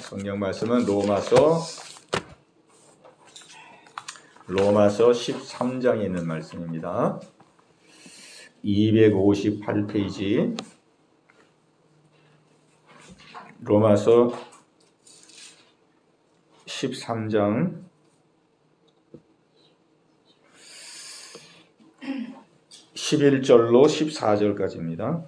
성경 말씀은 로마서 13장에 있는 말씀입니다. 258페이지 로마서 13장 11절로 14절까지입니다.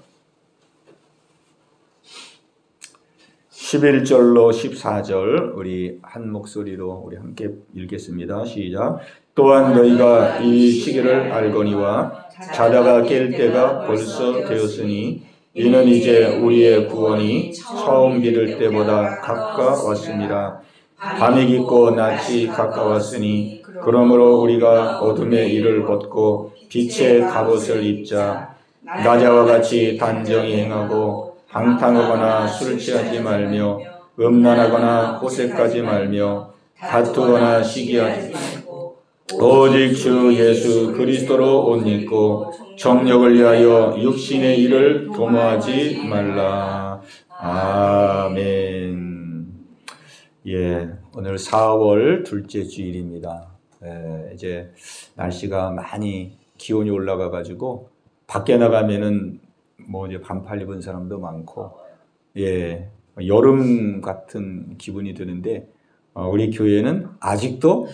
11절로 14절 우리 한 목소리로 우리 함께 읽겠습니다. 시작. 또한 너희가 이 시기를 알거니와 자다가 깰 때가 벌써 되었으니 이는 이제 우리의 구원이 처음 믿을 때보다 가까웠습니다. 밤이 깊고 낮이 가까웠으니 그러므로 우리가 어둠의 일을 벗고 빛의 갑옷을 입자. 낮에와 같이 단정히 행하고 방탕하거나 술 취하지 말며 음란하거나 호색하지 말며 다투거나 시기하지 말고 오직 주 예수 그리스도로 옷 입고 정력을 위하여 육신의 일을 도모하지 말라. 아멘. 오늘 4월 둘째 주일입니다. 이제 날씨가 많이 기온이 올라가 가지고 밖에 나가면은 이제 반팔 입은 사람도 많고, 여름 같은 기분이 드는데, 우리 교회는 아직도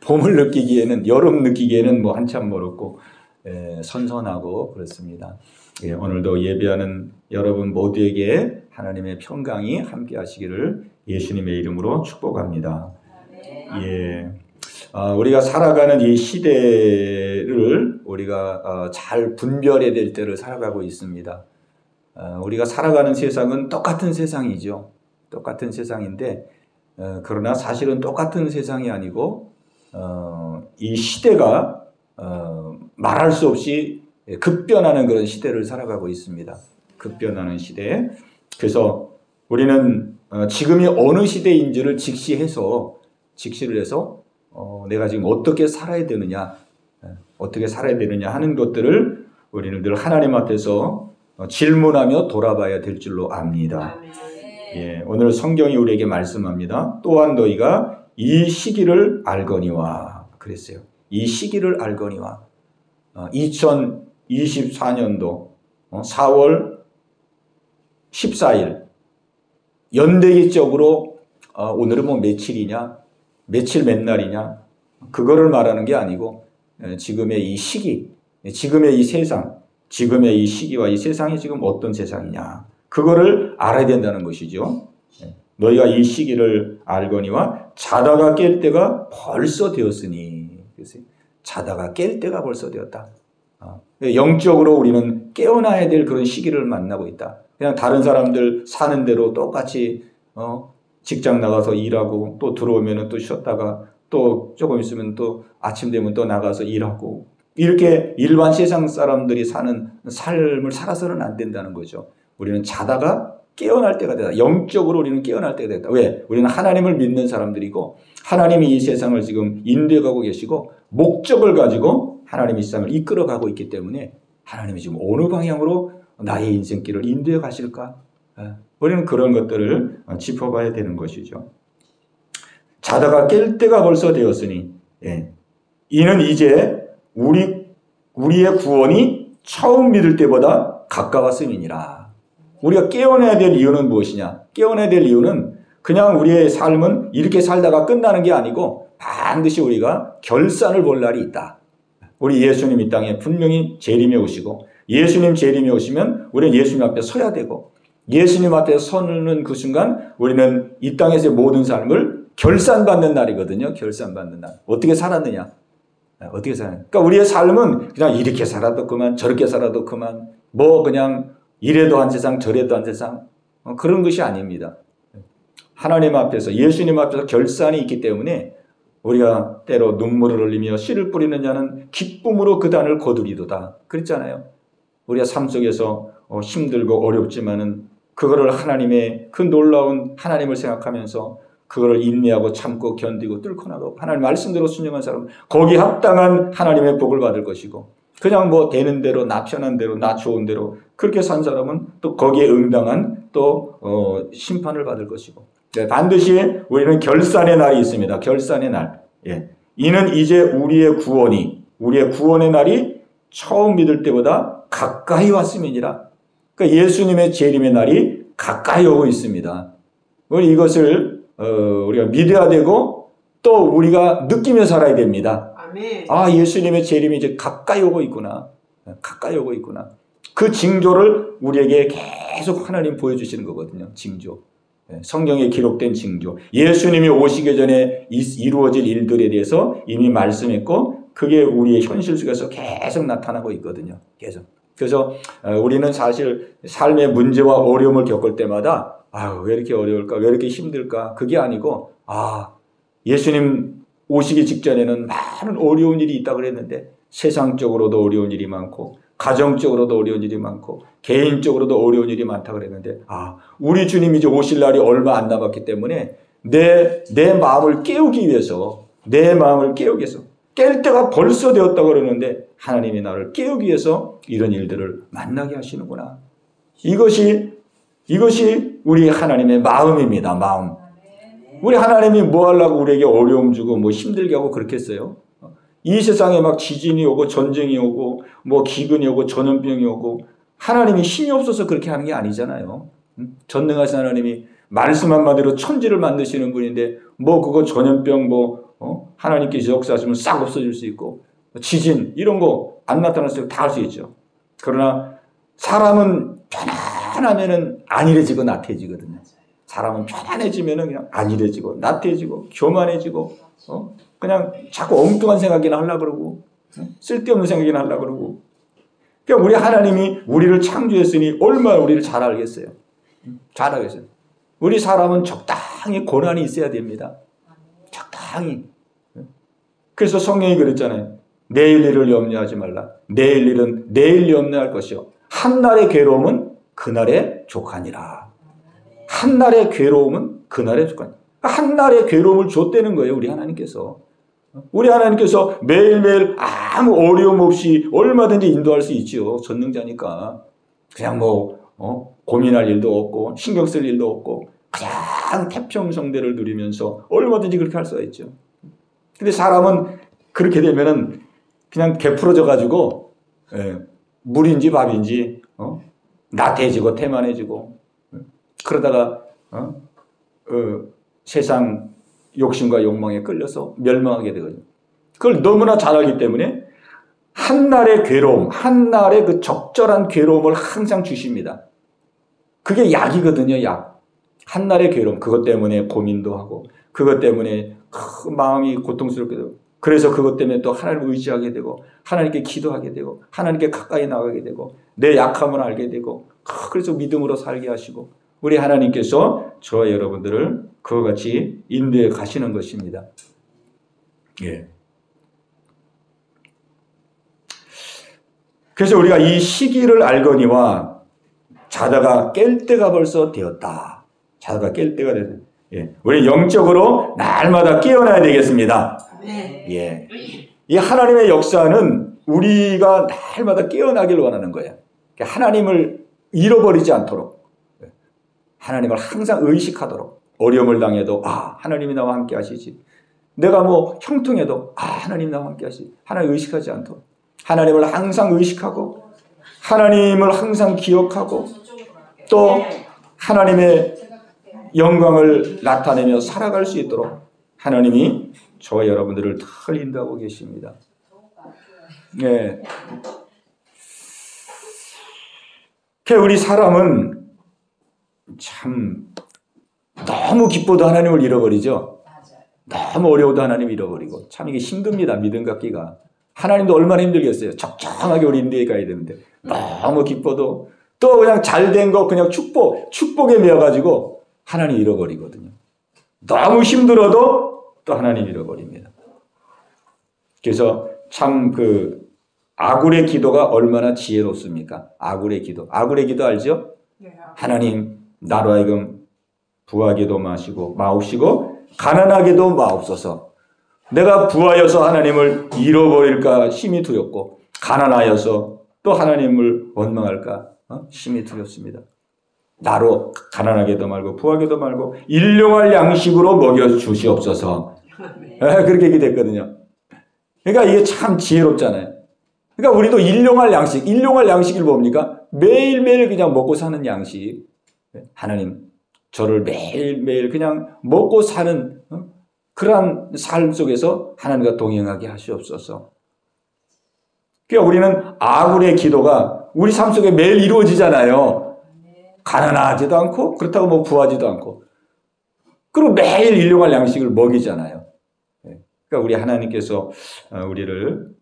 봄을 느끼기에는, 여름 느끼기에는 한참 멀었고, 선선하고 그렇습니다. 오늘도 예배하는 여러분 모두에게 하나님의 평강이 함께 하시기를 예수님의 이름으로 축복합니다. 우리가 살아가는 이 시대를 우리가 잘 분별해야 될 때를 살아가고 있습니다. 우리가 살아가는 세상은 똑같은 세상이죠. 똑같은 세상인데 그러나 사실은 똑같은 세상이 아니고 이 시대가 말할 수 없이 급변하는 그런 시대를 살아가고 있습니다. 급변하는 시대. 그래서 우리는 지금이 어느 시대인지를 직시를 해서 내가 지금 어떻게 살아야 되느냐 하는 것들을 우리는 늘 하나님 앞에서 질문하며 돌아봐야 될 줄로 압니다. 오늘 성경이 우리에게 말씀합니다. 또한 너희가 이 시기를 알거니와 그랬어요. 이 시기를 알거니와 2024년도 4월 14일 연대기적으로 오늘은 며칠이냐 며칠 몇 날이냐 그거를 말하는 게 아니고 지금의 이 시기, 지금의 이 세상, 지금의 이 시기와 이 세상이 지금 어떤 세상이냐 그거를 알아야 된다는 것이죠. 너희가 이 시기를 알거니와 자다가 깰 때가 벌써 되었으니 그래서 자다가 깰 때가 벌써 되었다. 영적으로 우리는 깨어나야 될 그런 시기를 만나고 있다. 그냥 다른 사람들 사는 대로 똑같이 직장 나가서 일하고 또 들어오면 또 쉬었다가 또 조금 있으면 또 아침 되면 또 나가서 일하고 이렇게 일반 세상 사람들이 사는 삶을 살아서는 안 된다는 거죠. 우리는 자다가 깨어날 때가 되다. 영적으로 우리는 깨어날 때가 됐다. 왜? 우리는 하나님을 믿는 사람들이고 하나님이 이 세상을 지금 인도해가고 계시고 목적을 가지고 하나님이 이 세상을 이끌어가고 있기 때문에 하나님이 지금 어느 방향으로 나의 인생길을 인도해 가실까? 우리는 그런 것들을 짚어봐야 되는 것이죠. 자다가 깰 때가 벌써 되었으니 이는 이제 우리의 구원이 처음 믿을 때보다 가까웠음이니라. 우리가 깨어나야 될 이유는 무엇이냐? 깨어나야 될 이유는 그냥 우리의 삶은 이렇게 살다가 끝나는 게 아니고 반드시 우리가 결산을 볼 날이 있다. 우리 예수님 이 땅에 분명히 재림에 오시고 예수님 재림에 오시면 우리는 예수님 앞에 서야 되고 예수님 앞에 서는 그 순간 우리는 이 땅에서의 모든 삶을 결산받는 날이거든요. 결산받는 날. 어떻게 살았느냐? 어떻게 살았느냐? 그러니까 우리의 삶은 그냥 이렇게 살아도 그만 저렇게 살아도 그만 그냥 이래도 한 세상 저래도 한 세상 그런 것이 아닙니다. 하나님 앞에서 예수님 앞에서 결산이 있기 때문에 우리가 때로 눈물을 흘리며 씨를 뿌리는 자는 기쁨으로 그 단을 거두리도다. 그랬잖아요. 우리가 삶 속에서 힘들고 어렵지만은 그거를 하나님의 그 놀라운 하나님을 생각하면서 그거를 인내하고 참고 견디고 뚫고 나가고 하나님 말씀대로 순종한 사람은 거기에 합당한 하나님의 복을 받을 것이고 그냥 되는 대로 나 편한 대로 나 좋은 대로 그렇게 산 사람은 또 거기에 응당한 또 심판을 받을 것이고 네, 반드시 우리는 결산의 날이 있습니다. 결산의 날. 예. 이는 이제 우리의 구원의 날이 처음 믿을 때보다 가까이 왔음이니라. 그러니까 예수님의 재림의 날이 가까이 오고 있습니다. 우리 이것을 우리가 믿어야 되고 또 우리가 느끼며 살아야 됩니다. 아멘. 아, 예수님의 재림이 이제 가까이 오고 있구나. 가까이 오고 있구나. 그 징조를 우리에게 계속 하나님 보여주시는 거거든요. 징조. 성경에 기록된 징조. 예수님이 오시기 전에 이루어질 일들에 대해서 이미 말씀했고 그게 우리의 현실 속에서 계속 나타나고 있거든요. 계속. 그래서 우리는 사실 삶의 문제와 어려움을 겪을 때마다 왜 이렇게 어려울까? 왜 이렇게 힘들까? 그게 아니고 예수님 오시기 직전에는 많은 어려운 일이 있다고 그랬는데 세상적으로도 어려운 일이 많고 가정적으로도 어려운 일이 많고 개인적으로도 어려운 일이 많다고 그랬는데 우리 주님이 이제 오실 날이 얼마 안 남았기 때문에 내 마음을 깨우기 위해서 깰 때가 벌써 되었다고 그러는데 하나님이 나를 깨우기 위해서 이런 일들을 만나게 하시는구나. 이것이 우리 하나님의 마음입니다. 마음. 우리 하나님이 뭐 하려고 우리에게 어려움 주고 뭐 힘들게 하고 그렇겠어요? 이 세상에 막 지진이 오고 전쟁이 오고 뭐 기근이 오고 전염병이 오고 하나님이 힘이 없어서 그렇게 하는 게 아니잖아요. 전능하신 하나님이 말씀 한마디로 천지를 만드시는 분인데 뭐 그거 전염병 하나님께서 역사하시면 싹 없어질 수 있고 지진 이런 거 안 나타났을 때 다 할 수 있죠. 그러나 사람은 편안하면은 안일해지고 나태해지거든요. 사람은 편안해지면은 그냥 안일해지고 나태해지고 교만해지고 그냥 자꾸 엉뚱한 생각이나 하려고 그러고 쓸데없는 생각이나 하려고 그러고 그러니까 우리 하나님이 우리를 창조했으니 얼마나 우리를 잘 알겠어요. 잘 알겠어요. 우리 사람은 적당히 고난이 있어야 됩니다. 적당히. 그래서 성경이 그랬잖아요. 내일 일을 염려하지 말라. 내일 일은 내일 염려할 것이요. 한날의 괴로움은 그날의 족하니라. 한날의 괴로움은 그날의 족하니라. 한날의 괴로움을 줬다는 거예요. 우리 하나님께서. 우리 하나님께서 매일매일 아무 어려움 없이 얼마든지 인도할 수 있지요. 전능자니까. 그냥 고민할 일도 없고 신경 쓸 일도 없고 그냥 태평성대를 누리면서 얼마든지 그렇게 할 수가 있죠. 근데 사람은 그렇게 되면은 그냥 개풀어져 가지고 물인지 밥인지 나태해지고 태만해지고 그러다가 세상 욕심과 욕망에 끌려서 멸망하게 되거든요. 그걸 너무나 잘 알기 때문에 한날의 괴로움, 한날의 그 적절한 괴로움을 항상 주십니다. 그게 약이거든요. 약. 한날의 괴로움. 그것 때문에 고민도 하고 그것 때문에 마음이 고통스럽게 되고 그래서 그것 때문에 또 하나님을 의지하게 되고 하나님께 기도하게 되고 하나님께 가까이 나가게 되고 내 약함을 알게 되고 그래서 믿음으로 살게 하시고 우리 하나님께서 저와 여러분들을 그와 같이 인도해 가시는 것입니다. 예. 그래서 우리가 이 시기를 알거니와 자다가 깰 때가 벌써 되었다. 자다가 깰 때가 되었다. 예. 우리 영적으로 날마다 깨어나야 되겠습니다. 예. 이 하나님의 역사는 우리가 날마다 깨어나길 원하는 거예요. 하나님을 잃어버리지 않도록 하나님을 항상 의식하도록 어려움을 당해도 하나님이 나와 함께 하시지. 내가 형통해도 하나님 나와 함께 하시지. 하나님 의식하지 않도록 하나님을 항상 의식하고 하나님을 항상 기억하고 또 하나님의 영광을 나타내며 살아갈 수 있도록 하나님이 저와 여러분들을 늘 인도하고 계십니다. 네. 우리 사람은 참 너무 기뻐도 하나님을 잃어버리죠. 너무 어려워도 하나님을 잃어버리고 참 이게 힘듭니다. 믿음 갖기가. 하나님도 얼마나 힘들겠어요. 적정하게 우리 인도에 가야 되는데 너무 기뻐도 또 그냥 잘된 거 그냥 축복에 매여가지고 하나님 잃어버리거든요. 너무 힘들어도 또 하나님 잃어버립니다. 그래서 참 아굴의 기도가 얼마나 지혜롭습니까? 아굴의 기도 알죠? 하나님 나로 하여금 부하게도 마옵시고 가난하게도 마옵소서. 내가 부하여서 하나님을 잃어버릴까 심히 두렵고 가난하여서 또 하나님을 원망할까 심히 두렵습니다. 나로 가난하게도 말고 부하게도 말고 일용할 양식으로 먹여 주시옵소서. 그렇게 기도했거든요. 그러니까 이게 참 지혜롭잖아요. 그러니까 우리도 일용할 양식이 뭡니까? 매일매일 그냥 먹고 사는 양식. 하나님, 저를 매일매일 그냥 먹고 사는 그러한 삶 속에서 하나님과 동행하게 하시옵소서. 그러니까 우리는 아군의 기도가 우리 삶 속에 매일 이루어지잖아요. 가난하지도 않고 그렇다고 뭐 부하지도 않고 그리고 매일 일용할 양식을 먹이잖아요. 그러니까 우리 하나님께서 우리를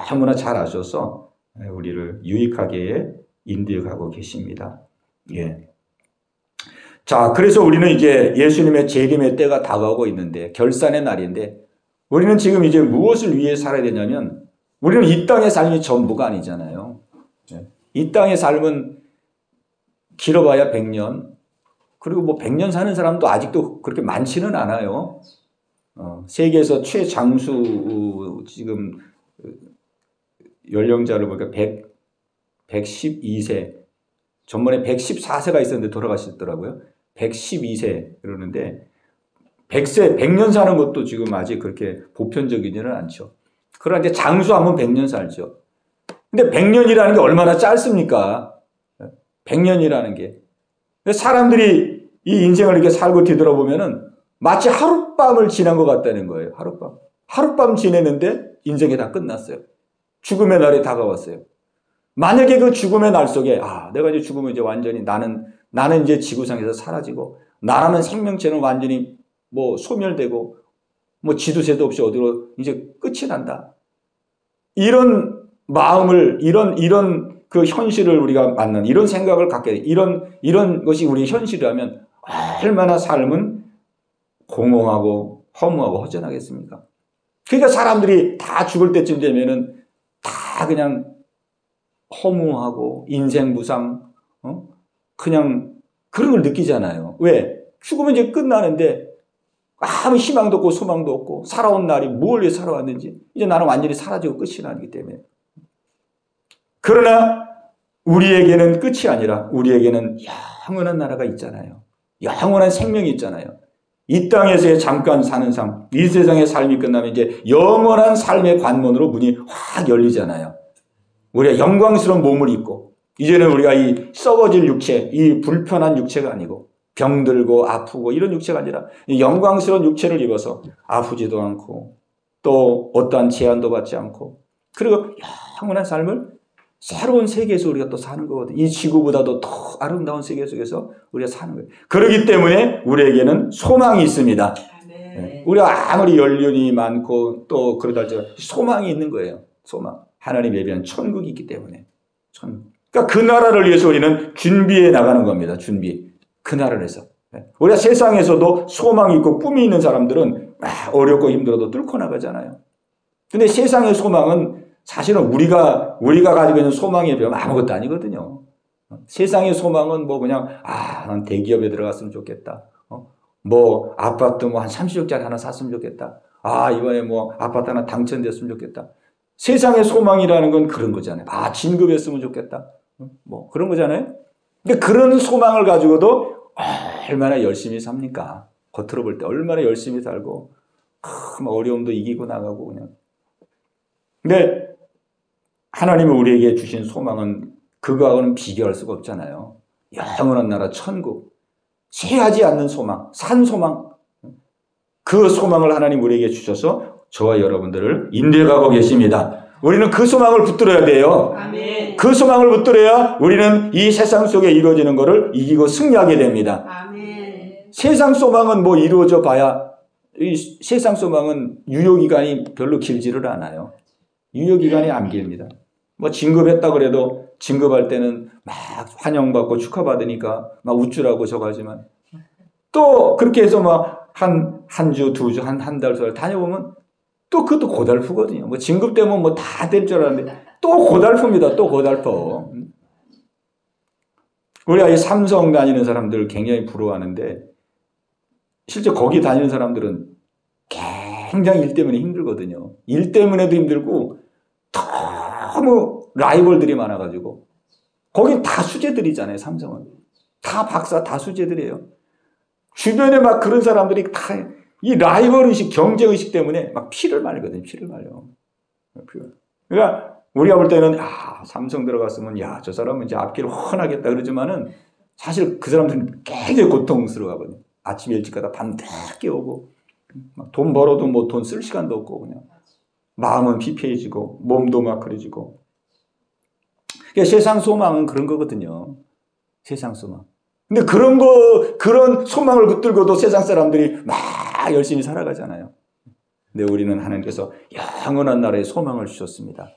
너무나 잘 아셔서 우리를 유익하게 인도하고 계십니다. 예. 자, 그래서 우리는 이제 예수님의 재림의 때가 다가오고 있는데 결산의 날인데 우리는 지금 이제 무엇을 위해 살아야 되냐면 우리는 이 땅의 삶이 전부가 아니잖아요. 이 땅의 삶은 길어봐야 100년 그리고 뭐 100년 사는 사람도 아직도 그렇게 많지는 않아요. 세계에서 최장수 지금 연령자를 보니까 112세 전번에 114세가 있었는데 돌아가셨더라고요. 112세 그러는데 100년 사는 것도 지금 아직 그렇게 보편적이지는 않죠. 그런데 장수하면 100년 살죠. 근데 100년이라는 게 얼마나 짧습니까? 100년이라는 게. 사람들이 이 인생을 이렇게 살고 뒤돌아보면은 마치 하룻밤을 지난 것 같다는 거예요. 하룻밤. 하룻밤 지내는데 인생이 다 끝났어요. 죽음의 날이 다가왔어요. 만약에 그 죽음의 날 속에 내가 이제 죽으면 이제 완전히 나는 이제 지구상에서 사라지고 나라는 생명체는 완전히 뭐 소멸되고 뭐 지도새도 없이 어디로 이제 끝이 난다. 이런 마음을 이런 그 현실을 우리가 만난 이런 생각을 갖게 돼. 이런 것이 우리의 현실이라면 얼마나 삶은 공허하고 허무하고 허전하겠습니까? 그러니까 사람들이 다 죽을 때쯤 되면은 다 그냥 허무하고 인생 무상, 그냥 그런 걸 느끼잖아요. 왜? 죽으면 이제 끝나는데 아무 희망도 없고 소망도 없고 살아온 날이 뭘 위해 살아왔는지 이제 나는 완전히 사라지고 끝이 나기 때문에. 그러나 우리에게는 끝이 아니라 우리에게는 영원한 나라가 있잖아요. 영원한 생명이 있잖아요. 이 땅에서의 잠깐 사는 삶, 이 세상의 삶이 끝나면 이제 영원한 삶의 관문으로 문이 확 열리잖아요. 우리가 영광스러운 몸을 입고 이제는 우리가 이 썩어질 육체, 이 불편한 육체가 아니고 병들고 아프고 이런 육체가 아니라 이 영광스러운 육체를 입어서 아프지도 않고 또 어떠한 제한도 받지 않고 그리고 영원한 삶을 새로운 세계에서 우리가 또 사는 거거든요. 이 지구보다도 더 아름다운 세계 속에서 우리가 사는 거예요. 그렇기 때문에 우리에게는 소망이 있습니다. 네. 우리가 아무리 연륜이 많고 또 그러다 할지라도 소망이 있는 거예요. 소망. 하나님 예비한 천국이 있기 때문에. 그러니까 그 나라를 위해서 우리는 준비해 나가는 겁니다. 준비. 그 나라를 해서. 우리가 세상에서도 소망이 있고 꿈이 있는 사람들은 어렵고 힘들어도 뚫고 나가잖아요. 근데 세상의 소망은 사실은 우리가 가지고 있는 소망에 비하면 아무것도 아니거든요. 세상의 소망은 뭐 그냥 난 대기업에 들어갔으면 좋겠다. 뭐 아파트 뭐 한 30억짜리 하나 샀으면 좋겠다. 이번에 뭐 아파트 하나 당첨됐으면 좋겠다. 세상의 소망이라는 건 그런 거잖아요. 진급했으면 좋겠다. 뭐 그런 거잖아요. 근데 그런 소망을 가지고도 얼마나 열심히 삽니까? 겉으로 볼 때 얼마나 열심히 살고 어려움도 이기고 나가고 그냥. 근데 하나님이 우리에게 주신 소망은 그거하고는 비교할 수가 없잖아요. 영원한 나라 천국, 쇠하지 않는 소망, 산 소망. 그 소망을 하나님 우리에게 주셔서 저와 여러분들을 인도해가고 계십니다. 우리는 그 소망을 붙들어야 돼요. 아멘. 그 소망을 붙들어야 우리는 이 세상 속에 이루어지는 것을 이기고 승리하게 됩니다. 아멘. 세상 소망은 뭐 이루어져 봐야 이 세상 소망은 유효기간이 별로 길지를 않아요. 유효기간이 안 길입니다. 뭐 진급했다 그래도 진급할 때는 막 환영받고 축하받으니까 막 우쭐하고 저거 하지만 또 그렇게 해서 막 한 주, 두 주, 한 달, 다녀보면 또 그것도 고달프거든요. 뭐 진급되면 뭐 다 될 줄 알았는데 또 고달프입니다. 또 고달퍼. 우리가 이 삼성 다니는 사람들 굉장히 부러워하는데 실제 거기 다니는 사람들은 굉장히 일 때문에 힘들거든요. 일 때문에도 힘들고 너무 라이벌들이 많아가지고 거긴 다 수재들이잖아요. 삼성은. 다 박사, 다 수재들이에요. 주변에 막 그런 사람들이 다 이 라이벌 의식, 경쟁 의식 때문에 막 피를 말거든요. 피를 말려. 그러니까 우리가 볼 때는 삼성 들어갔으면 저 사람은 이제 앞길을 훤하겠다 그러지만은 사실 그 사람들은 굉장히 고통스러워하거든요. 아침 일찍 가다 밤 늦게 오고 돈 벌어도 뭐 돈 쓸 시간도 없고 그냥 마음은 피폐해지고 몸도 막 그래지고. 그러니까 세상 소망은 그런 거거든요. 세상 소망. 근데 그런 소망을 붙들고도 세상 사람들이 막 열심히 살아가잖아요. 근데 우리는 하나님께서 영원한 나라에 소망을 주셨습니다.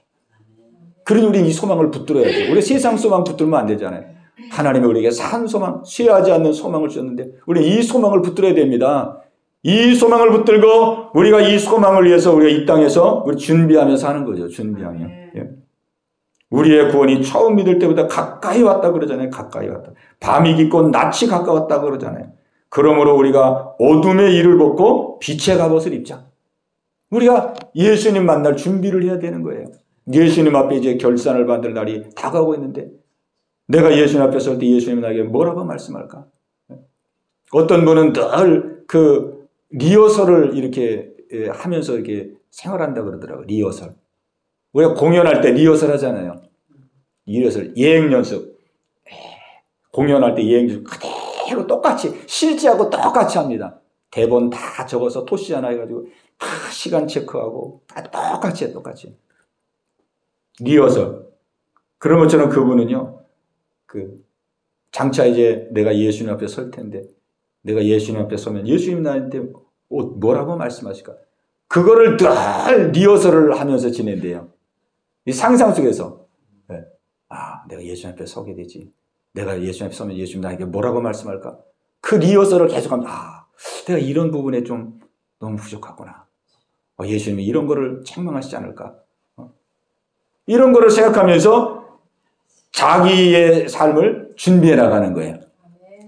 그러니 우리는 이 소망을 붙들어야죠. 우리 세상 소망 붙들면 안 되잖아요. 하나님이 우리에게 산 소망, 쇠하지 않는 소망을 주셨는데 우리는 이 소망을 붙들어야 됩니다. 이 소망을 붙들고 우리가 이 소망을 위해서 우리가 이 땅에서 우리 준비하며 사는 거죠. 준비하며. 예. 우리의 구원이 처음 믿을 때보다 가까이 왔다 그러잖아요. 가까이 왔다. 밤이 깊고 낮이 가까웠다 그러잖아요. 그러므로 우리가 어둠의 일을 벗고 빛의 갑옷을 입자. 우리가 예수님 만날 준비를 해야 되는 거예요. 예수님 앞에 이제 결산을 받을 날이 다가오고 있는데 내가 예수님 앞에 설 때 예수님이 나에게 뭐라고 말씀할까? 어떤 분은 늘 그 리허설을 이렇게 하면서 이렇게 생활한다 그러더라고요. 리허설. 우리가 공연할 때 리허설 하잖아요. 리허설, 예행 연습. 공연할 때 예행 연습 그대로 똑같이 실제하고 똑같이 합니다. 대본 다 적어서 토시 하나 해가지고 다 시간 체크하고 다 똑같이 해, 똑같이. 리허설. 그런 것처럼 그분은요, 장차 이제 내가 예수님 앞에 설 텐데, 내가 예수님 앞에 서면 예수님 나한테 뭐라고 말씀하실까? 그거를 늘 리허설을 하면서 지낸대요. 이 상상 속에서. 네. 내가 예수님 앞에 서게 되지. 내가 예수님 앞에 서면 예수님 나에게 뭐라고 말씀할까? 그 리허설을 계속하면, 내가 이런 부분에 좀 너무 부족하구나. 예수님이 이런 거를 책망하시지 않을까? 이런 거를 생각하면서 자기의 삶을 준비해 나가는 거예요.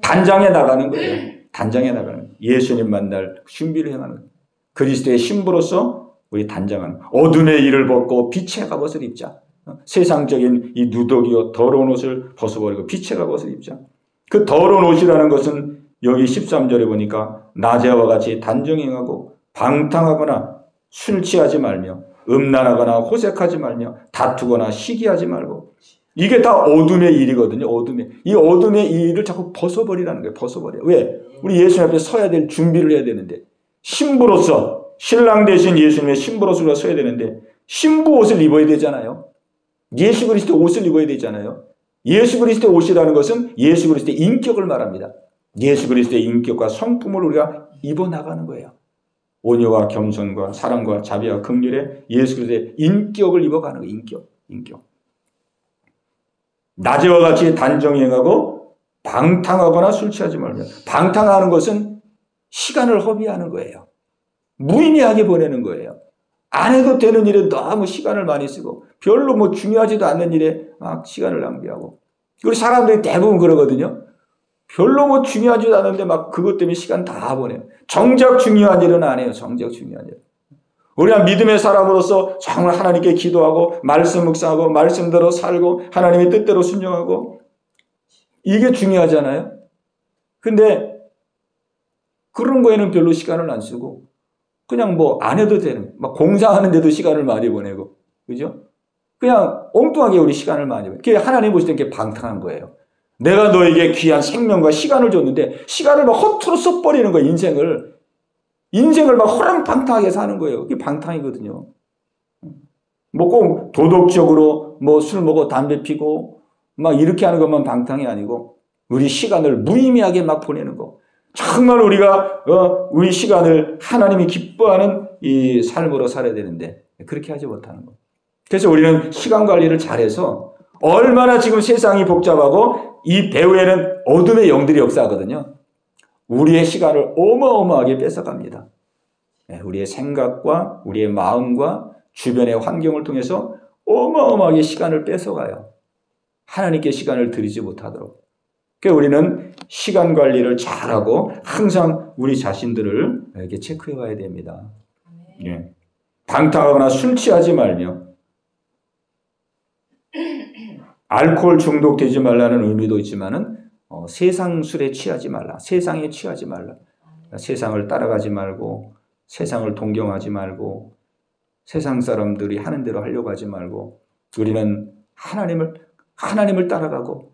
단장해 나가는 거예요. 단장해 나가는 거예요. 예수님 만날 준비를 해나가는 거예요. 그리스도의 신부로서 우리 단장하는 거예요. 어둠의 일을 벗고 빛의 갑옷을 입자. 세상적인 이 누더기와 더러운 옷을 벗어버리고 빛의 갑옷을 입자. 그 더러운 옷이라는 것은 여기 13절에 보니까 낮에와 같이 단정행하고 방탕하거나 술 취하지 말며 음란하거나 호색하지 말며 다투거나 시기하지 말고. 이게 다 어둠의 일이거든요. 이 어둠의 일을 자꾸 벗어버리라는 거예요. 벗어버려. 왜? 우리 예수님 앞에 서야 될 준비를 해야 되는데, 신부로서, 신랑 대신 예수님의 신부로서 우리가 서야 되는데 신부 옷을 입어야 되잖아요. 예수 그리스도 옷을 입어야 되잖아요. 예수 그리스도의 옷이라는 것은 예수 그리스도의 인격을 말합니다. 예수 그리스도의 인격과 성품을 우리가 입어나가는 거예요. 온유와 겸손과 사랑과 자비와 긍휼에 예수 그리스도의 인격을 입어가는 거예요. 인격. 낮에와 같이 단정행하고 방탕하거나 술 취하지 말며. 방탕하는 것은 시간을 허비하는 거예요. 무의미하게 보내는 거예요. 안 해도 되는 일에 너무 시간을 많이 쓰고 별로 뭐 중요하지도 않는 일에 막 시간을 낭비하고. 우리 사람들이 대부분 그러거든요. 별로 뭐 중요하지도 않은데 막 그것 때문에 시간 다 보내요. 정작 중요한 일은 안 해요. 정작 중요한 일. 우리가 믿음의 사람으로서 정말 하나님께 기도하고 말씀 묵상하고 말씀대로 살고 하나님의 뜻대로 순종하고 이게 중요하잖아요. 근데 그런 거에는 별로 시간을 안 쓰고 그냥 뭐 안 해도 되는, 막 공사하는데도 시간을 많이 보내고, 그죠? 그냥 엉뚱하게 우리 시간을 많이 보내고. 그게 하나님 보실 때 그게 방탕한 거예요. 내가 너에게 귀한 생명과 시간을 줬는데 시간을 막 허투루 써버리는 거예요. 인생을 막 허랑방탕하게 사는 거예요. 그게 방탕이거든요. 뭐 꼭 도덕적으로 뭐 술 먹어 담배 피고 막 이렇게 하는 것만 방탕이 아니고 우리 시간을 무의미하게 막 보내는 거. 정말 우리가 우리 시간을 하나님이 기뻐하는 이 삶으로 살아야 되는데 그렇게 하지 못하는 거. 그래서 우리는 시간 관리를 잘해서 얼마나 지금 세상이 복잡하고 이 배후에는 어둠의 영들이 역사하거든요. 우리의 시간을 어마어마하게 뺏어갑니다. 우리의 생각과 우리의 마음과 주변의 환경을 통해서 어마어마하게 시간을 뺏어가요. 하나님께 시간을 드리지 못하도록. 그러니까 우리는 시간 관리를 잘하고 항상 우리 자신들을 이렇게 체크해 와야 됩니다. 예. 방탕하거나 술 취하지 말며 알코올 중독되지 말라는 의미도 있지만은 세상 술에 취하지 말라. 세상에 취하지 말라. 세상을 따라가지 말고 세상을 동경하지 말고 세상 사람들이 하는 대로 하려고 하지 말고 우리는 하나님을 따라가고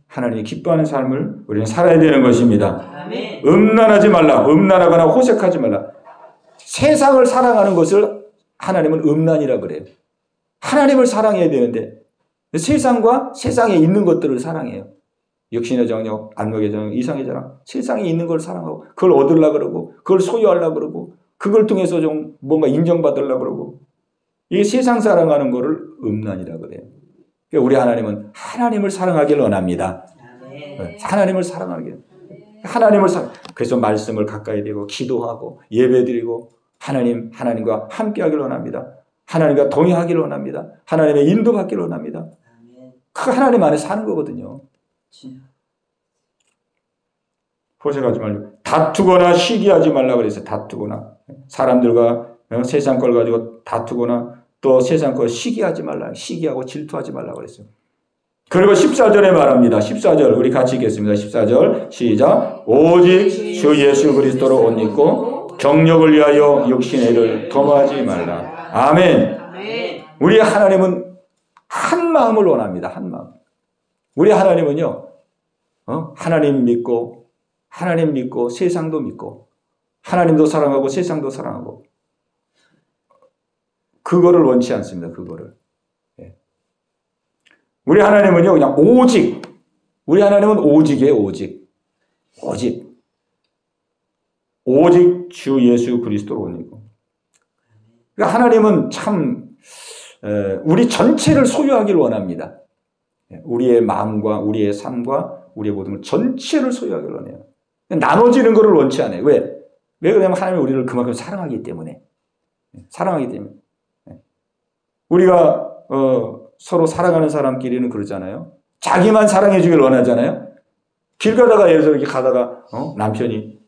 하나님이 기뻐하는 삶을 우리는 살아야 되는 것입니다. 아멘. 음란하지 말라. 음란하거나 호색하지 말라. 세상을 사랑하는 것을 하나님은 음란이라 그래요. 하나님을 사랑해야 되는데 세상과 세상에 있는 것들을 사랑해요. 육신의 정욕, 안목의 정욕, 이상의 자랑, 세상에 있는 걸 사랑하고 그걸 얻으려고 그러고 그걸 소유하려고 그러고 그걸 통해서 좀 뭔가 인정받으려고 그러고 이게 세상 사랑하는 거를 음란이라 그래요. 그러니까 우리 하나님은 하나님을 사랑하길 원합니다. 하나님을 사랑하길. 그래서 말씀을 가까이 대고 기도하고 예배드리고 하나님과 함께하길 원합니다. 하나님과 동행하길 원합니다. 하나님의 인도받기를 원합니다. 그 하나님 안에 사는 거거든요. 호색하지 말고 다투거나 시기하지 말라고 그랬어요. 다투거나 사람들과 세상 걸 가지고 다투거나 또 세상 걸 시기하지 말라. 시기하고 질투하지 말라고 그랬어요. 그리고 14절에 말합니다. 14절 우리 같이 읽겠습니다. 14절 시작. 오직 주 예수 그리스도로 옷 입고 정욕을 위하여 육신의 일을 도모하지 말라. 아멘. 우리 하나님은 한 마음을 원합니다. 한 마음. 우리 하나님은요. 하나님 믿고 세상도 믿고 하나님도 사랑하고 세상도 사랑하고 그거를 원치 않습니다. 그거를. 우리 하나님은요, 그냥 오직. 우리 하나님은 오직이에요, 오직. 오직 주 예수 그리스도로 오니고. 그러니까 하나님은 참, 우리 전체를 소유하기를 원합니다. 우리의 마음과 우리의 삶과 우리의 모든 걸 전체를 소유하기를 원해요. 나눠지는 것을 원치 않아요. 왜? 왜 그러냐면 하나님이 우리를 그만큼 사랑하기 때문에. 우리가, 서로 사랑하는 사람끼리는 그러잖아요. 자기만 사랑해 주길 원하잖아요. 길 가다가 예를 들어 이렇게 가다가 남편이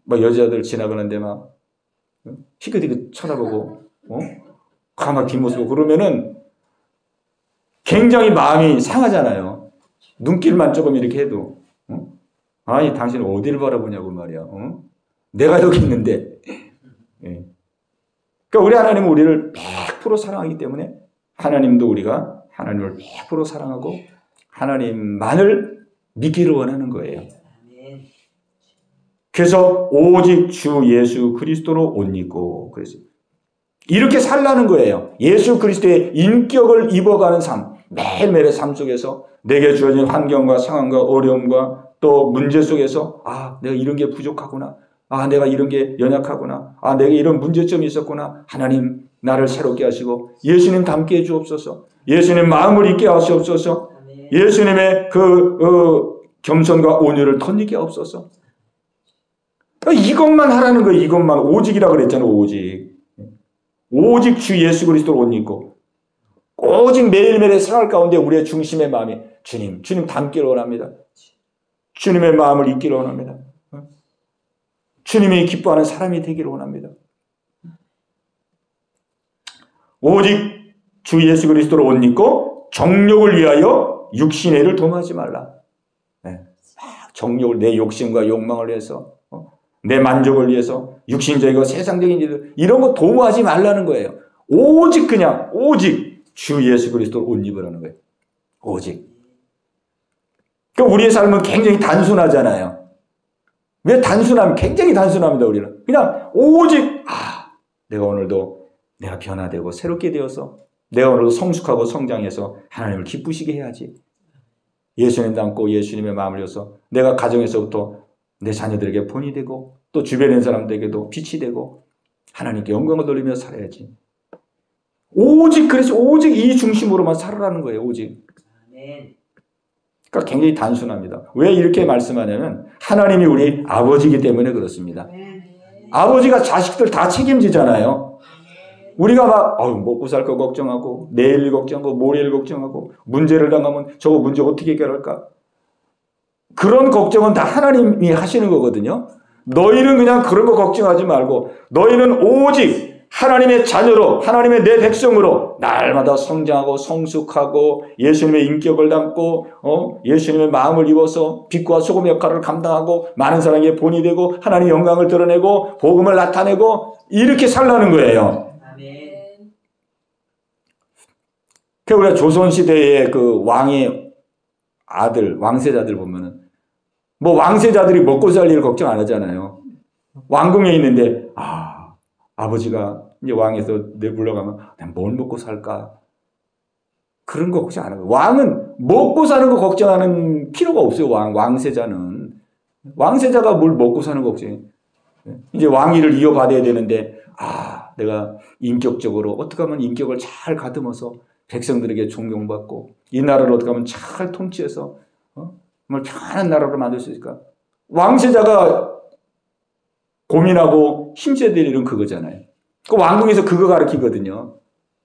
막 여자들 지나가는데 막 희끗희끗 쳐다보고 막 뒷모습 보고 그러면은 굉장히 마음이 상하잖아요. 눈길만 조금 이렇게 해도 아니 당신 어디를 바라보냐고 말이야. 내가 여기 있는데. 그러니까 우리 하나님은 우리를 100% 사랑하기 때문에 하나님도 우리가 하나님을 100% 사랑하고 하나님만을 믿기를 원하는 거예요. 그래서 오직 주 예수 그리스도로 옷 입고 그래서 이렇게 살라는 거예요. 예수 그리스도의 인격을 입어가는 삶, 매일매일의 삶 속에서 내게 주어진 환경과 상황과 어려움과 또 문제 속에서 내가 이런 게 부족하구나. 내가 이런 게 연약하구나. 내게 이런 문제점이 있었구나. 하나님 나를 새롭게 하시고 예수님 닮게 해 주옵소서. 예수님 마음을 있게 하시옵소서. 예수님의 겸손과 온유를 덧입게 하옵소서. 이것만 하라는 거예요. 이것만. 오직이라고 그랬잖아요. 오직 주 예수 그리스도로 옷 입고 오직 매일매일의 생활 가운데 우리의 중심의 마음이 주님 닮기를 원합니다. 주님의 마음을 잊기를 원합니다. 주님이 기뻐하는 사람이 되기를 원합니다. 오직 주 예수 그리스도로 옷 입고 정욕을 위하여 육신의 일을 도모하지 말라. 정욕을 내 욕심과 욕망을 위해서 내 만족을 위해서 육신적이고 세상적인 일들 이런 거 도모하지 말라는 거예요. 오직 주 예수 그리스도로 옷 입으라는 거예요. 오직. 그러니까 우리의 삶은 굉장히 단순하잖아요. 왜 굉장히 단순합니다, 우리는. 그냥 오직, 내가 오늘도 내가 변화되고 새롭게 되어서 내가 오늘도 성숙하고 성장해서 하나님을 기쁘시게 해야지. 예수님 닮고 예수님의 마음을 위해서 내가 가정에서부터 내 자녀들에게 본이 되고 또 주변에 있는 사람들에게도 빛이 되고 하나님께 영광을 돌리며 살아야지. 그래서 오직 이 중심으로만 살아라는 거예요, 오직. 그러니까 굉장히 단순합니다. 왜 이렇게 말씀하냐면 하나님이 우리 아버지이기 때문에 그렇습니다. 아버지가 자식들 다 책임지잖아요. 우리가 막 먹고 살 거 걱정하고 내일 걱정하고 모레일 걱정하고 문제를 당하면 저거 문제 어떻게 해결할까? 그런 걱정은 다 하나님이 하시는 거거든요. 너희는 그냥 그런 거 걱정하지 말고 너희는 오직 하나님의 자녀로, 하나님의 내 백성으로 날마다 성장하고 성숙하고 예수님의 인격을 담고 예수님의 마음을 입어서 빛과 소금 역할을 감당하고 많은 사람에게 본이 되고 하나님의 영광을 드러내고 복음을 나타내고 이렇게 살라는 거예요. 아멘. 그 우리가 조선시대의 그 왕의 아들, 왕세자들 보면은 뭐 왕세자들이 먹고 살 일을 걱정 안 하잖아요. 왕궁에 있는데 아버지가 이제 왕에서 내불러가면 뭘 먹고 살까? 그런 거 걱정 안 하고 왕은 먹고 사는 거 걱정하는 필요가 없어요. 왕세자는 왕세자가 뭘 먹고 사는 거 걱정해. 이제 왕위를 이어받아야 되는데 내가 인격적으로 어떻게 하면 인격을 잘 가듬어서 백성들에게 존경받고 이 나라를 어떻게 하면 잘 통치해서 정말 편안한 나라로 만들 수 있을까? 왕세자가 고민하고 힘써야 될 일은 그거잖아요. 그 왕궁에서 그거 가르치거든요.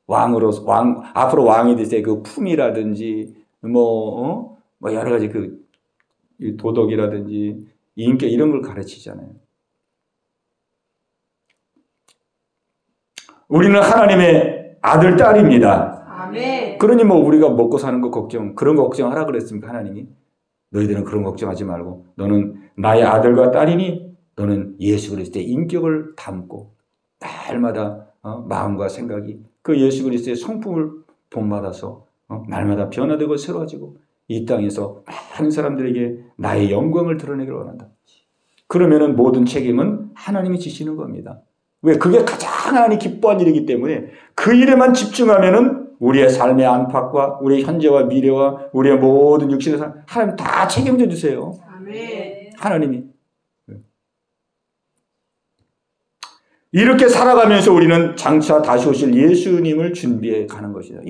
앞으로 왕이 되세요. 그 품이라든지, 뭐 여러 가지 그 도덕이라든지, 인격 이런 걸 가르치잖아요. 우리는 하나님의 아들, 딸입니다. 아멘. 그러니 뭐 우리가 먹고 사는 거 그런 거 걱정하라 그랬습니까, 하나님이? 너희들은 그런 거 걱정하지 말고, 너는 나의 아들과 딸이니, 너는 예수 그리스도의 인격을 담고 날마다 마음과 생각이 그 예수 그리스도의 성품을 본받아서 날마다 변화되고 새로워지고 이 땅에서 많은 사람들에게 나의 영광을 드러내기를 원한다. 그러면은 모든 책임은 하나님이 지시는 겁니다. 왜? 그게 가장 하나님이 기뻐한 일이기 때문에 그 일에만 집중하면은 우리의 삶의 안팎과 우리의 현재와 미래와 우리의 모든 육신의 삶 하나님 다 책임져 주세요. 아멘. 하나님이. 이렇게 살아가면서 우리는 장차 다시 오실 예수님을 준비해 가는 것이다.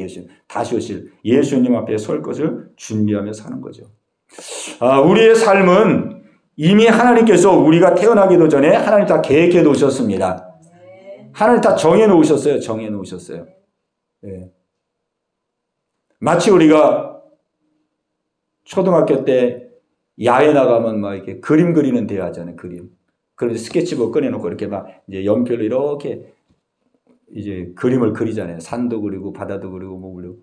다시 오실 예수님 앞에 설 것을 준비하며 사는 거죠. 우리의 삶은 이미 하나님께서 우리가 태어나기도 전에 하나님 다 계획해 놓으셨습니다. 하나님 다 정해 놓으셨어요. 정해 놓으셨어요. 네. 마치 우리가 초등학교 때 야외 나가면 막 이렇게 그림 그리는 대회 하잖아요. 그림. 그런데 스케치북 꺼내놓고 이렇게 막 이제 연필로 이렇게 이제 그림을 그리잖아요. 산도 그리고 바다도 그리고 뭐 그리고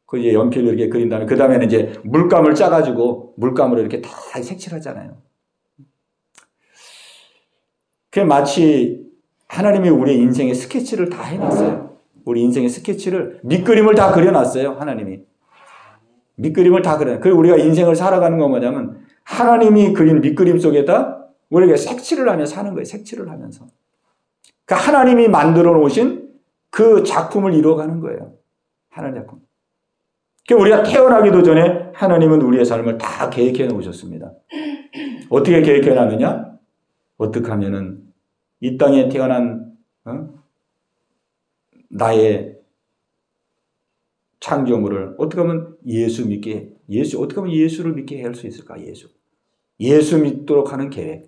그 이제 연필로 이렇게 그린 다음에 그 다음에는 이제 물감을 짜가지고 물감으로 이렇게 다 색칠하잖아요. 그게 마치 하나님이 우리의 인생의 스케치를 다 해놨어요. 우리 인생의 스케치를 밑그림을 다 그려놨어요. 하나님이 밑그림을 다 그려놨어요. 그리고 우리가 인생을 살아가는 건 뭐냐면 하나님이 그린 밑그림 속에다 우리에게 색칠을 하며 사는 거예요. 색칠을 하면서. 그러니까 하나님이 만들어 놓으신 그 작품을 이루어가는 거예요. 하나님 작품. 그러니까 우리가 태어나기도 전에 하나님은 우리의 삶을 다 계획해 놓으셨습니다. 어떻게 계획해 놨느냐? 어떻게 하면은 이 땅에 태어난 나의 창조물을 어떻게 하면 어떻게 하면 예수를 믿게 할 수 있을까? 예수 믿도록 하는 계획.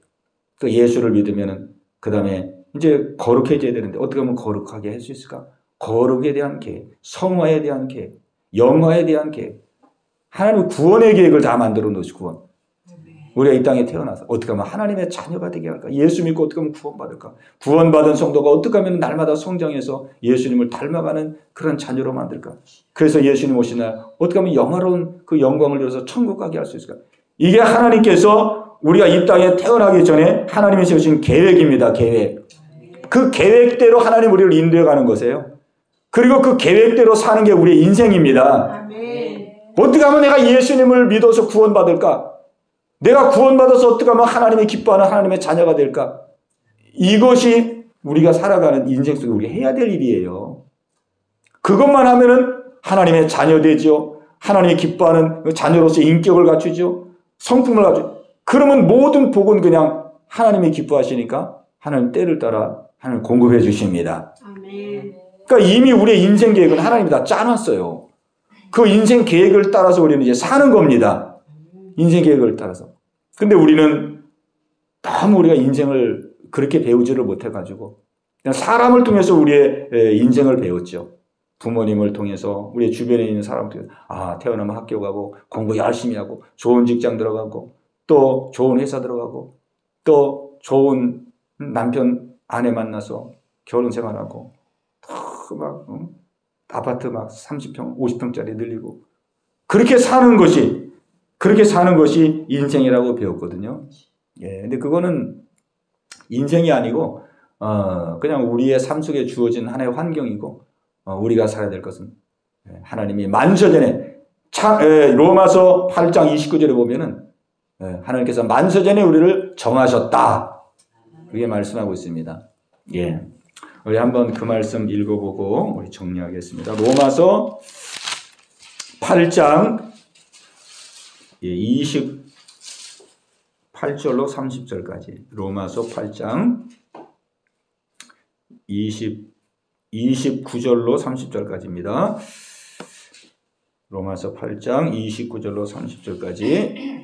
그 예수를 믿으면은 그 다음에 이제 거룩해져야 되는데 어떻게 하면 거룩하게 할 수 있을까? 거룩에 대한 계획, 성화에 대한 계획, 영화에 대한 계획. 하나님 구원의 계획을 다 만들어 놓으시고 구원. 우리가 이 땅에 태어나서 어떻게 하면 하나님의 자녀가 되게 할까? 예수 믿고 어떻게 하면 구원받을까? 구원받은 성도가 어떻게 하면 날마다 성장해서 예수님을 닮아가는 그런 자녀로 만들까? 그래서 예수님 오신 날 어떻게 하면 영화로운 그 영광을 이뤄서 천국 가게 할 수 있을까? 이게 하나님께서 우리가 이 땅에 태어나기 전에 하나님이 세우신 계획입니다. 계획. 그 계획대로 하나님 우리를 인도해 가는 것이에요. 그리고 그 계획대로 사는 게 우리의 인생입니다. 아멘. 어떻게 하면 내가 예수님을 믿어서 구원받을까? 내가 구원받아서 어떻게 하면 하나님이 기뻐하는 하나님의 자녀가 될까? 이것이 우리가 살아가는 인생 속에 우리가 해야 될 일이에요. 그것만 하면은 하나님의 자녀 되죠. 하나님이 기뻐하는 자녀로서의 인격을 갖추죠. 성품을 갖추죠. 그러면 모든 복은 그냥 하나님이 기뻐하시니까 하나님 때를 따라 하나님 공급해 주십니다. 아멘. 그러니까 이미 우리의 인생 계획은 하나님이 다 짜놨어요. 그 인생 계획을 따라서 우리는 이제 사는 겁니다. 인생 계획을 따라서. 근데 우리는 너무 우리가 인생을 그렇게 배우지를 못해가지고 그냥 사람을 통해서 우리의 인생을 배웠죠. 부모님을 통해서 우리 주변에 있는 사람을 통해서 태어나면 학교 가고 공부 열심히 하고 좋은 직장 들어가고 또 좋은 회사 들어가고 또 좋은 남편 아내 만나서 결혼 생활하고 아파트 막 30평, 50평짜리 늘리고 그렇게 사는 것이 인생이라고 배웠거든요. 예, 근데 그거는 인생이 아니고 그냥 우리의 삶 속에 주어진 하나의 환경이고 우리가 살아야 될 것은 하나님이 만세전에 로마서 8장 29절에 보면은 하나님께서 만세전에 우리를 정하셨다. 그게 말씀하고 있습니다. 예. 우리 한번 그 말씀 읽어보고 우리 정리하겠습니다. 로마서 8장 28절로 30절까지. 로마서 8장 29절로 30절까지입니다. 로마서 8장 29절로 30절까지.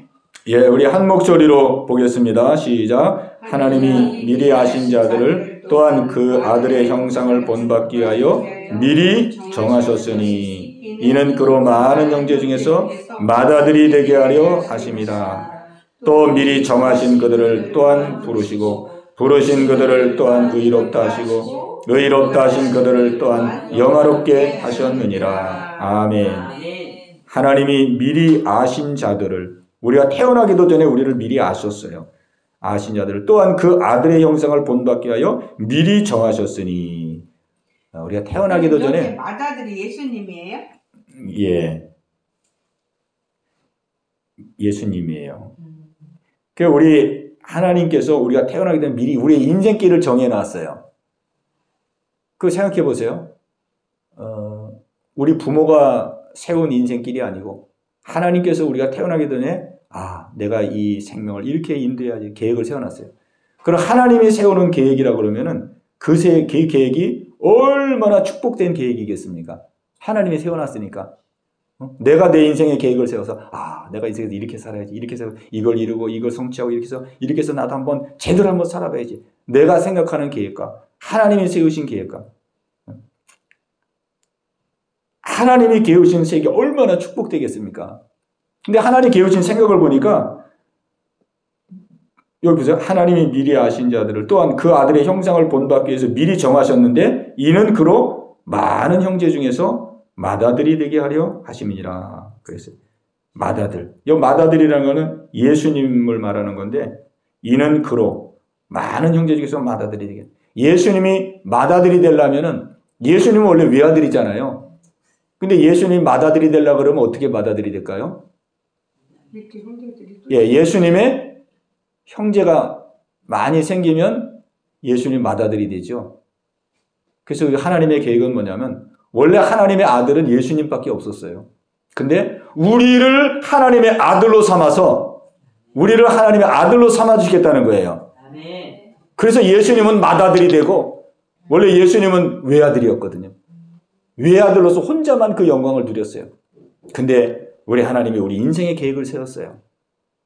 예, 우리 한 목소리로 보겠습니다. 시작. 하나님이 미리 아신 자들을 또한 그 아들의 형상을 본받기 위하여 미리 정하셨으니 이는 그로 많은 형제 중에서 맏아들이 되게 하려 하심이라. 또 미리 정하신 그들을 또한 부르시고 부르신 그들을 또한 의롭다 하시고 의롭다 하신 그들을 또한 영화롭게 하셨느니라. 아멘. 하나님이 미리 아신 자들을, 우리가 태어나기도 전에 우리를 미리 아셨어요. 아신 자들을 또한 그 아들의 형상을 본받게 하여 미리 정하셨으니. 우리가 태어나기도 전에 맏아들이 예수님이에요? 예, 예수님이에요. 그 우리 하나님께서 우리가 태어나기 전에 미리 우리의 인생길을 정해놨어요. 그 생각해 보세요. 우리 부모가 세운 인생길이 아니고 하나님께서 우리가 태어나기 전에 내가 이 생명을 이렇게 인도해야지 계획을 세워놨어요. 그럼 하나님이 세우는 계획이라 그러면은 그 계획이 얼마나 축복된 계획이겠습니까? 하나님이 세워놨으니까. 내가 내 인생의 계획을 세워서 내가 인생에서 이렇게 살아야지, 이렇게 해서 이걸 이루고 이걸 성취하고 이렇게 해서 나도 한번 제대로 한번 살아봐야지. 내가 생각하는 계획과 하나님이 세우신 계획과 하나님이 계우신 세계 얼마나 축복되겠습니까? 근데 하나님 계우신 생각을 보니까 여기 보세요. 하나님이 미리 아신 자들을 또한 그 아들의 형상을 본받기 위해서 미리 정하셨는데 이는 그로 많은 형제 중에서 맏아들이 되게 하려 하심이니라. 그래서 맏아들. 이 맏아들이라는 것은 예수님을 말하는 건데 이는 그로 많은 형제 중에서 맏아들이 되게. 예수님이 맏아들이 되려면은 예수님은 원래 외아들이잖아요. 근데 예수님이 맏아들이 되려고 그러면 어떻게 맏아들이 될까요? 예, 예수님의 형제가 많이 생기면 예수님 맏아들이 되죠. 그래서 하나님의 계획은 뭐냐면 원래 하나님의 아들은 예수님밖에 없었어요. 근데 우리를 하나님의 아들로 삼아서 우리를 하나님의 아들로 삼아주시겠다는 거예요. 그래서 예수님은 맏아들이 되고 원래 예수님은 외아들이었거든요. 외아들로서 혼자만 그 영광을 누렸어요. 근데 우리 하나님이 우리 인생의 계획을 세웠어요.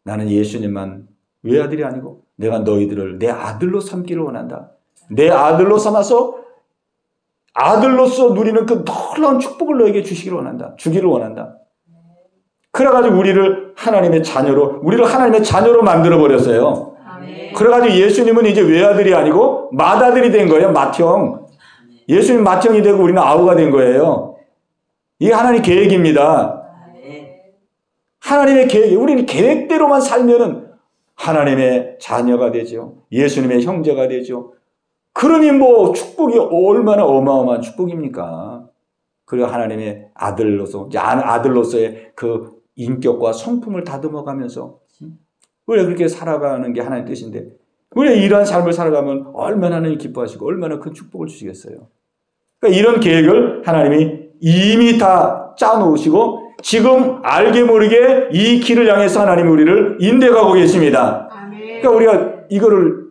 나는 예수님만 외아들이 아니고 내가 너희들을 내 아들로 삼기를 원한다. 내 아들로 삼아서 아들로서 누리는 그 놀라운 축복을 너에게 주시기를 원한다. 주기를 원한다. 그래가지고 우리를 하나님의 자녀로 만들어버렸어요. 그래가지고 예수님은 이제 외아들이 아니고 맏아들이 된 거예요. 맏형. 예수님 맏형이 되고 우리는 아우가 된 거예요. 이게 하나님의 계획입니다. 하나님의 계획, 우리는 계획대로만 살면은 하나님의 자녀가 되죠. 예수님의 형제가 되죠. 그러니 뭐 축복이 얼마나 어마어마한 축복입니까? 그리고 하나님의 아들로서의 그 인격과 성품을 다듬어가면서 우리가 그렇게 살아가는 게 하나님의 뜻인데 우리가 이러한 삶을 살아가면 얼마나 하나님이 기뻐하시고 얼마나 큰 축복을 주시겠어요. 그러니까 이런 계획을 하나님이 이미 다 짜놓으시고 지금 알게 모르게 이 길을 향해서 하나님이 우리를 인도해가고 계십니다. 그러니까 우리가 이거를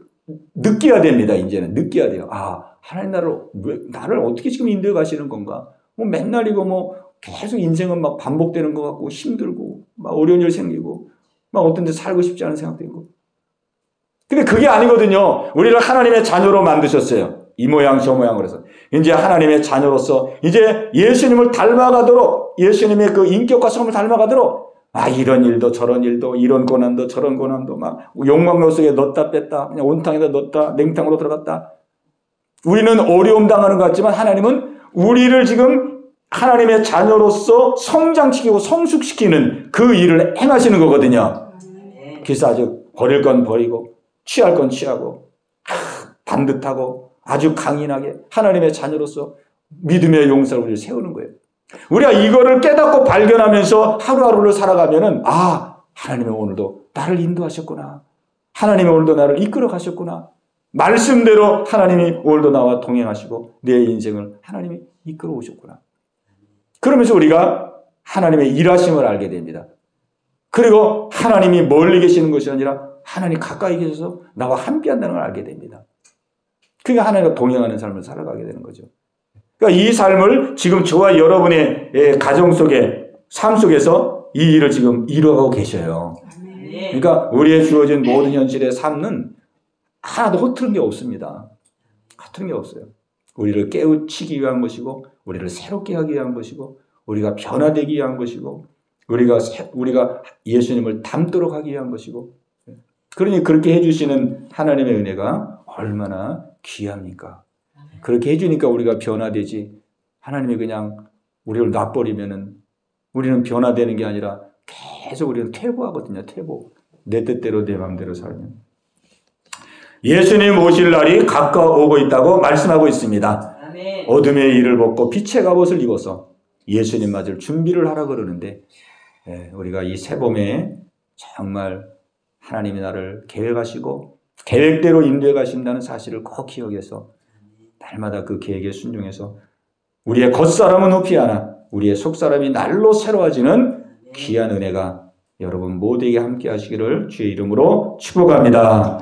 느껴야 됩니다. 이제는 느껴야 돼요. 하나님 나를 어떻게 지금 인도해 가시는 건가? 맨날 이거 계속 인생은 막 반복되는 것 같고 힘들고 막 어려운 일 생기고 막 어떤 데 살고 싶지 않은 생각도 있고. 근데 그게 아니거든요. 우리를 하나님의 자녀로 만드셨어요. 이 모양 저 모양으로 해서. 이제 하나님의 자녀로서 이제 예수님을 닮아가도록 예수님의 그 인격과 성을 닮아가도록 이런 일도 저런 일도 이런 고난도 저런 고난도 막 욕망로 속에 넣었다 뺐다 그냥 온탕에다 넣었다 냉탕으로 들어갔다. 우리는 어려움 당하는 것 같지만 하나님은 우리를 지금 하나님의 자녀로서 성장시키고 성숙시키는 그 일을 행하시는 거거든요. 그래서 아주 버릴 건 버리고 취할 건 취하고 반듯하고 아주 강인하게 하나님의 자녀로서 믿음의 용사로 우리를 세우는 거예요. 우리가 이거를 깨닫고 발견하면서 하루하루를 살아가면은 하나님은 오늘도 나를 인도하셨구나. 하나님은 오늘도 나를 이끌어 가셨구나. 말씀대로 하나님이 오늘도 나와 동행하시고 내 인생을 하나님이 이끌어 오셨구나. 그러면서 우리가 하나님의 일하심을 알게 됩니다. 그리고 하나님이 멀리 계시는 것이 아니라 하나님 가까이 계셔서 나와 함께 한다는 걸 알게 됩니다. 그러니까 하나님과 동행하는 삶을 살아가게 되는 거죠. 그러니까 이 삶을 지금 저와 여러분의 가정 속에, 삶 속에서 이 일을 지금 이루어가고 계셔요. 그러니까 우리의 주어진 모든 현실의 삶은 하나도 허투른 게 없습니다. 허투른 게 없어요. 우리를 깨우치기 위한 것이고, 우리를 새롭게 하기 위한 것이고, 우리가 변화되기 위한 것이고, 우리가 예수님을 닮도록 하기 위한 것이고, 그러니 그렇게 해주시는 하나님의 은혜가 얼마나 귀합니까? 그렇게 해주니까 우리가 변화되지, 하나님이 그냥 우리를 놔버리면은 우리는 변화되는 게 아니라 계속 우리는 퇴보하거든요. 퇴보. 내 뜻대로 내 마음대로 살면. 예수님 오실 날이 가까워오고 있다고 말씀하고 있습니다. 아멘. 어둠의 일을 벗고 빛의 갑옷을 입어서 예수님 맞을 준비를 하라 그러는데, 우리가 이 새봄에 정말 하나님이 나를 계획하시고 계획대로 인도해 가신다는 사실을 꼭 기억해서 날마다 그 계획에 순종해서 우리의 겉사람은 후피 하나 우리의 속사람이 날로 새로워지는 귀한 은혜가 여러분 모두에게 함께 하시기를 주의 이름으로 축복합니다.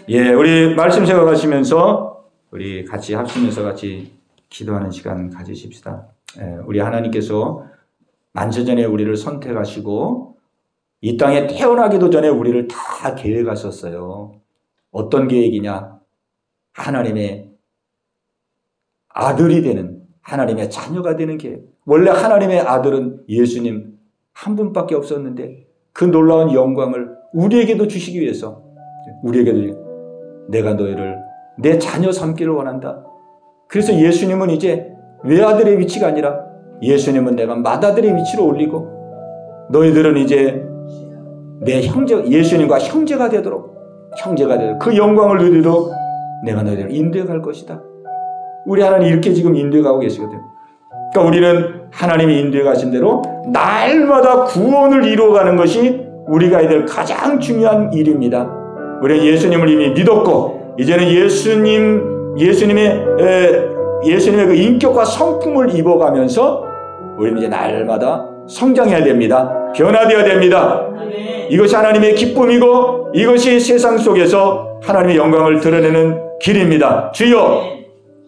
예, 우리 말씀 생각하시면서 우리 같이 합치면서 같이 기도하는 시간 가지십시다. 우리 하나님께서 만세전에 우리를 선택하시고 이 땅에 태어나기도 전에 우리를 다 계획하셨어요. 어떤 계획이냐? 하나님의 아들이 되는, 하나님의 자녀가 되는 계획. 원래 하나님의 아들은 예수님 한 분밖에 없었는데 그 놀라운 영광을 우리에게도 주시기 위해서, 우리에게도 내가 너희를 내 자녀 삼기를 원한다. 그래서 예수님은 이제 외아들의 위치가 아니라 예수님은 내가 맏아들의 위치로 올리고 너희들은 이제 내 형제, 예수님과 형제가 되도록 그 영광을 누리도록 내가 너희들을 인도해 갈 것이다. 우리 하나님 이렇게 지금 인도해 가고 계시거든요. 그러니까 우리는 하나님이 인도해 가신 대로 날마다 구원을 이루어가는 것이 우리가 해야 될 가장 중요한 일입니다. 우리는 예수님을 이미 믿었고 이제는 예수님의 그 인격과 성품을 입어가면서 우리는 이제 날마다 성장해야 됩니다. 변화되어야 됩니다. 이것이 하나님의 기쁨이고 이것이 세상 속에서 하나님의 영광을 드러내는 길입니다. 주여,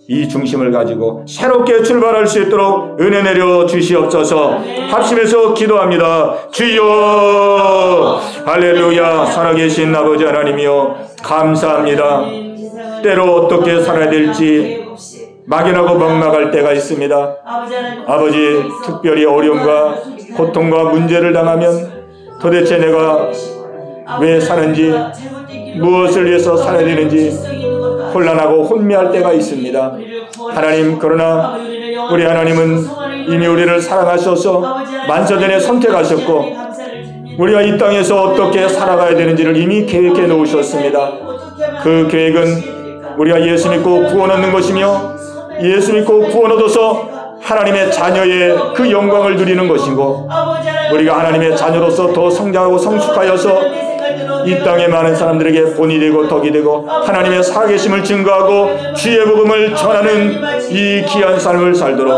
이 중심을 가지고 새롭게 출발할 수 있도록 은혜 내려 주시옵소서. 합심해서 기도합니다. 주여, 할렐루야. 살아계신 아버지 하나님이여 감사합니다. 때로 어떻게 살아야 될지 막연하고 막막할 때가 있습니다. 아버지, 특별히 어려움과 고통과 문제를 당하면 도대체 내가 왜 사는지, 무엇을 위해서 살아야 되는지 혼란하고 혼미할 때가 있습니다. 하나님, 그러나 우리 하나님은 이미 우리를 사랑하셔서 만세전에 선택하셨고 우리가 이 땅에서 어떻게 살아가야 되는지를 이미 계획해 놓으셨습니다. 그 계획은 우리가 예수 믿고 구원 얻는 것이며 예수 믿고 구원 얻어서 하나님의 자녀의 그 영광을 누리는 것이고 우리가 하나님의 자녀로서 더 성장하고 성숙하여서 이 땅의 많은 사람들에게 본이 되고 덕이 되고 하나님의 살아계심을 증거하고 주의 복음을 전하는 이 귀한 삶을 살도록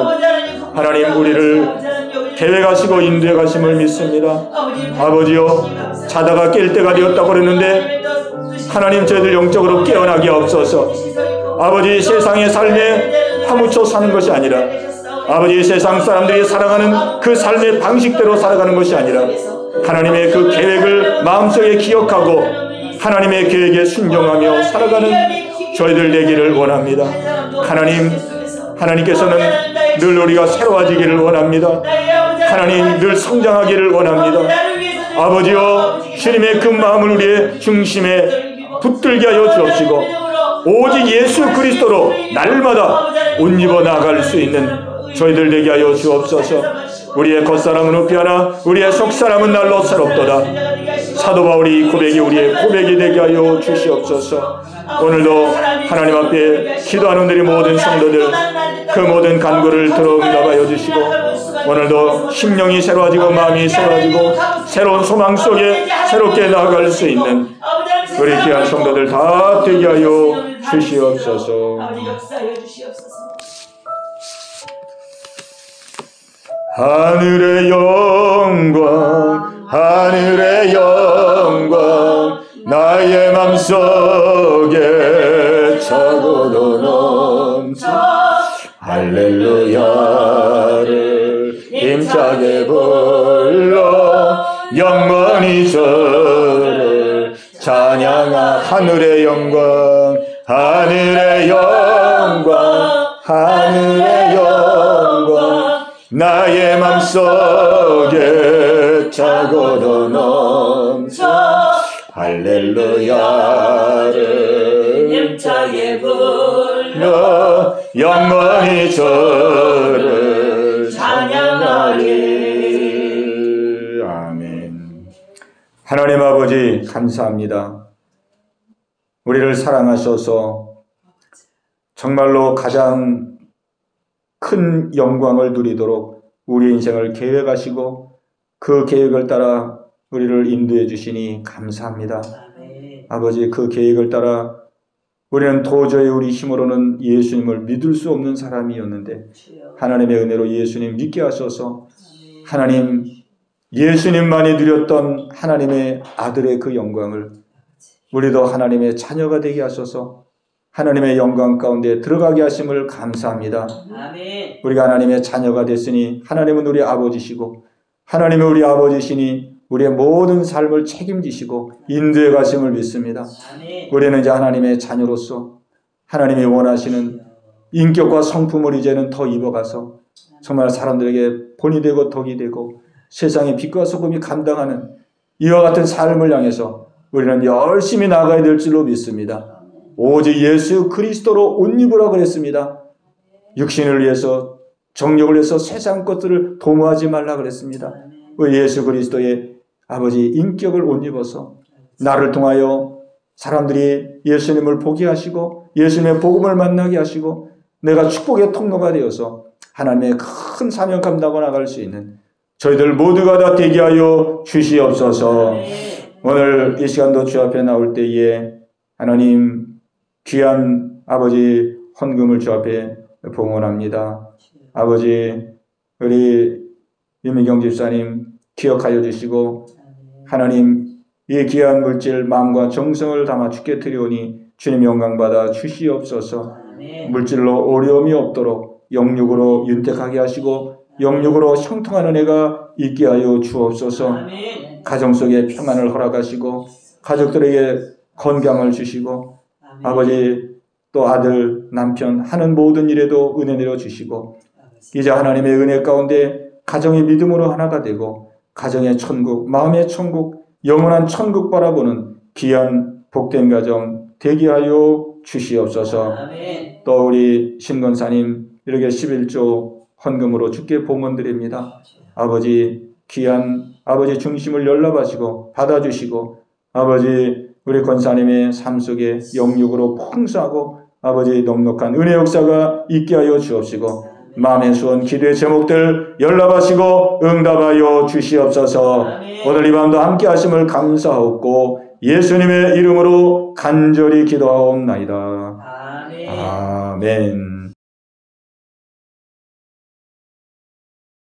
하나님 우리를 계획하시고 인도해 가심을 믿습니다. 아버지여, 자다가 깰 때가 되었다고 그랬는데 하나님 저희들 영적으로 깨어나게 없어서 아버지 세상의 삶에 파묻혀 사는 것이 아니라 아버지 세상 사람들이 살아가는 그 삶의 방식대로 살아가는 것이 아니라 하나님의 그 계획을 마음속에 기억하고 하나님의 계획에 순종하며 살아가는 저희들 되기를 원합니다. 하나님께서는 늘 우리가 새로워지기를 원합니다. 하나님 늘 성장하기를 원합니다. 아버지여, 주님의 그 마음을 우리의 중심에 붙들게 하여 주옵시고 오직 예수 그리스도로 날마다 옷 입어 나갈 수 있는 저희들 되게 하여 주옵소서. 우리의 겉사람은 후피하나 우리의 속사람은 날로 새롭도다. 사도 바울이 고백이 우리의 고백이 되게 하여 주시옵소서. 오늘도 하나님 앞에 기도하는 우리 모든 성도들 그 모든 간구를 들어 응답하여 주시고, 오늘도 심령이 새로워지고 마음이 새로워지고 새로운 소망 속에 새롭게 나아갈 수 있는 우리 귀한 성도들 다 되게 하여 주시옵소서. 하늘의 영광, 하늘의 영광, 나의 맘속에 차고도 넘쳐 할렐루야를 힘차게 불러 영원히 저를 찬양하. 하늘의 영광, 하늘의 영광, 하늘의 영광, 나의 맘속에 차고도 넘쳐 할렐루야를 힘차게 불러 영원히 저를 찬양하리. 아멘. 하나님 아버지 감사합니다. 우리를 사랑하셔서 정말로 가장 큰 영광을 누리도록 우리 인생을 계획하시고 그 계획을 따라 우리를 인도해 주시니 감사합니다. 아버지, 그 계획을 따라 우리는 도저히 우리 힘으로는 예수님을 믿을 수 없는 사람이었는데 하나님의 은혜로 예수님 믿게 하셔서 하나님 예수님만이 누렸던 하나님의 아들의 그 영광을 우리도 하나님의 자녀가 되게 하셔서 하나님의 영광 가운데 들어가게 하심을 감사합니다. 아멘. 우리가 하나님의 자녀가 됐으니 하나님은 우리 아버지시고 하나님은 우리 아버지시니 우리의 모든 삶을 책임지시고 인도해 가심을 믿습니다. 아멘. 우리는 이제 하나님의 자녀로서 하나님이 원하시는 인격과 성품을 이제는 더 입어가서 정말 사람들에게 본이 되고 덕이 되고 세상의 빛과 소금이 감당하는 이와 같은 삶을 향해서 우리는 열심히 나가야 될 줄로 믿습니다. 오직 예수 그리스도로 옷 입으라 그랬습니다. 육신을 위해서 정욕을 위해서 세상 것들을 도모하지 말라 그랬습니다. 예수 그리스도의 아버지 인격을 옷 입어서 나를 통하여 사람들이 예수님을 보게 하시고 예수님의 복음을 만나게 하시고 내가 축복의 통로가 되어서 하나님의 큰 사명 감당하고 나갈 수 있는 저희들 모두가 다 되게 하여 주시옵소서. 오늘 이 시간도 주 앞에 나올 때에 하나님 귀한 아버지 헌금을 주 앞에 봉헌합니다. 아버지 우리 유미경 집사님 기억하여 주시고 하나님 이 귀한 물질 마음과 정성을 담아 주께 드리오니 주님 영광받아 주시옵소서. 물질로 어려움이 없도록 영육으로 윤택하게 하시고 영육으로 형통하는 애가 있게 하여 주옵소서. 가정 속에 평안을 허락하시고 가족들에게 건강을 주시고 아버지 또 아들 남편 하는 모든 일에도 은혜 내려주시고 이제 하나님의 은혜 가운데 가정의 믿음으로 하나가 되고 가정의 천국 마음의 천국 영원한 천국 바라보는 귀한 복된 가정 되게 하여 주시옵소서. 아멘. 또 우리 신건사님 이렇게 11조 헌금으로 주께 봉헌드립니다. 아버지 귀한 아버지 중심을 연락하시고 받아주시고 아버지 우리 권사님의 삶 속에 영육으로 풍성하고 아버지 넉넉한 은혜 역사가 있게 하여 주옵시고 마음의 소원 기도의 제목들 연락하시고 응답하여 주시옵소서. 아멘. 오늘 이 밤도 함께 하심을 감사하옵고 예수님의 이름으로 간절히 기도하옵나이다. 아멘. 아멘.